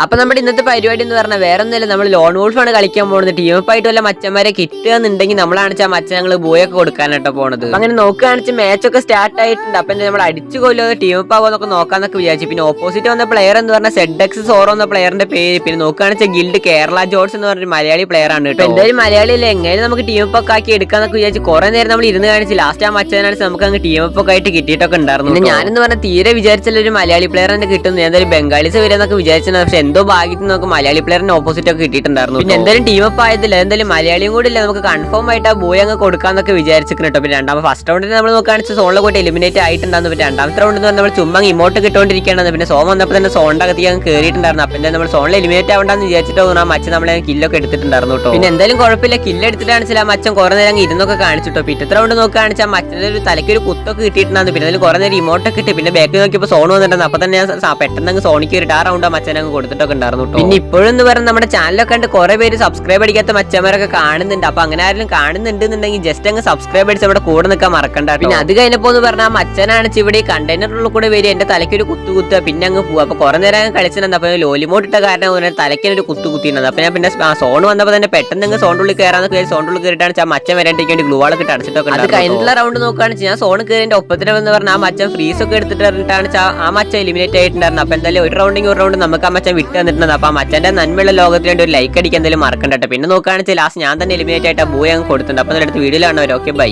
അപ്പൊ നമ്മുടെ ഇന്നത്തെ പരിപാടി എന്ന് പറഞ്ഞാൽ വേറെ ഒന്നുമില്ല, നമ്മൾ ലോൺ വോൾഫാണ് കളിക്കാൻ പോകുന്നത്. ടീമപ്പായിട്ട് വല്ല മച്ചന്മാരെ കിട്ടുകയെന്നുണ്ടെങ്കിൽ നമ്മളാണ് ആ മച്ച ഞങ്ങൾ ബോയൊക്കെ കൊടുക്കാനായിട്ടോ പോണത്. അങ്ങനെ നോക്കുകയാണെന്ന് വെച്ചാൽ മാച്ചൊക്കെ സ്റ്റാർട്ട് ആയിട്ടുണ്ട്. അപ്പൊ നമ്മൾ അടിച്ചു കൊല്ലുന്നത് ടീമപ്പാകുമെന്നൊക്കെ നോക്കാന്നൊക്കെ വിചാരിച്ചു. പിന്നെ ഓപ്പോസിറ്റ് വന്ന പ്ലെയർ എന്ന് പറഞ്ഞാൽ ZX സോറോ എന്ന പ്ലെയറിന്റെ പേര്. പിന്നെ നോക്കുകയാണെന്ന് വെച്ചാൽ ഗിൽഡ് കേരള ജോർജ് എന്ന് പറഞ്ഞ മലയാളി പ്ലെയർ ആണ് കേട്ടോ. എന്തായാലും മലയാളിയില്ല, എങ്ങനെ നമുക്ക് ടീമപ്പൊക്കെ ആക്കി എടുക്കാന്നൊക്കെ വിചാരിച്ചു. കുറെ നേരം നമ്മൾ ഇരുന്ന് കാണിച്ച് ലാസ്റ്റ് ആ മച്ചനാണിച്ച് നമുക്ക് അങ്ങ് ടീമപ്പൊക്കെ ആയിട്ട് കിട്ടിയിട്ടൊക്കെ ഉണ്ടായിരുന്നു. പിന്നെ ഞാനെന്ന് പറഞ്ഞാൽ തീരെ വിചാരിച്ചാൽ ഒരു മലയാളി പ്ലെയർ തന്നെ കിട്ടുന്നു. ഞാൻ എന്തായാലും ബംഗാളീസ് വരാന്നൊക്കെ വിചാരിച്ചത്. പക്ഷെ എന്തോ ഭാഗ്യത്തിൽ നമുക്ക് മലയാളി പ്ലെയറിന് ഓപ്പോസിറ്റ് ഒക്കെ കിട്ടിയിട്ടുണ്ടായിരുന്നു. പിന്നെ എന്തായാലും ടീം അപ്പ് ആയതില്ല, എന്തായാലും മലയാളിയും കൂടി ഇല്ല, നമുക്ക് കൺഫേം ആയിട്ട് ആ ബോയ് അങ്ങ് കൊടുക്കാന്നൊക്കെ വിചാരിച്ചിരിക്കുന്നു കേട്ടോ. പിന്നെ ഫസ്റ്റ് റൗണ്ടിൽ നമ്മൾ നോക്കുകയാണെങ്കിൽ സോണിലെ കൂട്ടി എലിമിനേറ്റ് ആയിട്ടുണ്ടായിരുന്നു. പിന്നെ രണ്ടാമത്തെ റൗണ്ടിൽ നിന്ന് നമ്മൾ ചുമ്മാ ഇമോട്ട് കിട്ടുകൊണ്ടിരിക്കുകയാണ്. പിന്നെ സോൺ വന്നപ്പോൾ തന്നെ സോണിന്റെ അകത്തേക്ക് അങ്ങ് കയറിയിട്ടുണ്ടായിരുന്നു. അപ്പം നമ്മൾ സോണിൽ എലിമിനേറ്റ് ആവണ്ടെന്ന് വിചാരിച്ചിട്ട് ആ മച്ച നമ്മളെ കില്ലൊക്കെ എടുത്തിട്ടുണ്ടായിരുന്നു കേട്ടോ. പിന്നെ എന്തായാലും കുഴപ്പമില്ല, കില്ല് എടുത്തിട്ടാണ് ആ മച്ചൻ കുറെ നേരം ഇരുന്നൊക്കെ കാണിച്ചിട്ടോ. പിറ്റത്തെ റൗണ്ട് നോക്കുകയാണെങ്കിൽ ആ മച്ചൻ്റെ ഒരു തലയ്ക്ക് ഒരു കുത്തൊക്കെ കിട്ടിയിട്ടുണ്ടായിരുന്നു. പിന്നെ അതിൽ കുറെ നേരം ഇമോട്ടൊക്കെ കിട്ടി. പിന്നെ ബാക്കിൽ നോക്കിയപ്പോൾ സോൺ വന്നിട്ടുണ്ടായിരുന്നു. അപ്പോൾ തന്നെ ഞാൻ പെട്ടെന്ന് അങ്ങ് സോണിക്ക് കയറിയിട്ട് ആ റൗണ്ട് ആ മച്ചനെ അങ്ങ് കൊടുത്തിട്ടൊക്കെ ഉണ്ടായിരുന്നു കേട്ടോ. പിന്നെ ഇപ്പോഴെന്ന് പറഞ്ഞാൽ നമ്മുടെ ചാനലൊക്കെ കണ്ട് കുറെ പേര് സബ്സ്ക്രൈബ് അടിക്കാത്ത മച്ചന്മാരൊക്കെ കാണുന്നുണ്ട്. അപ്പൊ അങ്ങനെ ആരെങ്കിലും കാണുന്നുണ്ടെന്നുണ്ടെങ്കിൽ ജസ്റ്റ് അങ്ങ് സബ്സ്ക്രൈബ് അടിച്ച് അവിടെ കൂടെ നിൽക്കാൻ മറക്കണ്ട. പിന്നെ അത് കഴിഞ്ഞപ്പോ എന്ന് പറഞ്ഞാൽ മച്ചനാണ് ഇവിടെ കണ്ടെയ്നറിലുള്ള കൂടെ വരും, എന്റെ തലയ്ക്ക് ഒരു കുത്തുക പിന്നെ അങ്ങ് പോകും. അപ്പൊ കുറെ നേരം കളിച്ചിട്ടുണ്ട്. അപ്പൊ ലോലിമോട്ട് ഇട്ട കാരണം തലയ്ക്ക് ഒരു കുത്തിയിരുന്നത്. അപ്പൊ ഞാൻ പിന്നെ സോൺ വന്നപ്പോൾ തന്നെ പെട്ടെന്ന് സോണ്ടുള്ളിൽ കയറാന്ന് സോണ്ടുള്ളിൽ കയറിയിട്ടാണ് ആ മച്ചൻ വരാണ്ടിരിക്കാൻ വേണ്ടി ഗ്ലൂവാളൊക്കെ അടച്ചിട്ടൊക്കെ. അത് കഴിഞ്ഞിട്ടുള്ള റൗണ്ട് നോക്കുകയാണെന്ന് ഞാൻ സോൺ കയറിന്റെ ഒപ്പത്തിനെന്ന് പറഞ്ഞാൽ ആ മച്ചൻ ഫ്രീസ് ഒക്കെ എടുത്തിട്ടാണ് ആ മച്ച എലിമിനേറ്റ് ആയിട്ടുണ്ടായിരുന്നു. അപ്പൊ എന്തായാലും ഒരു റൗണ്ട് നമുക്ക് ആ മച്ചൻ വിട്ട് തന്നിട്ടുണ്ട്. അപ്പൊ ആ മച്ചന്റെ നന്മയുള്ള ലോകത്തിൽ വേണ്ടി ഒരു ലൈക്ക് അടിക്കാൻ എന്തായാലും മറക്കണ്ട. പിന്നെ നോക്കുകയാണെന്ന് ലാസ്റ്റ് ഞാൻ തന്നെ എലിമിനേറ്റ് ആയിട്ട് ആ ബോയ് അങ്ങ് കൊടുത്തിട്ടുണ്ട്. അപ്പൊ അടുത്ത വീഡിയോയിലാണ് അവർ. Okay, by.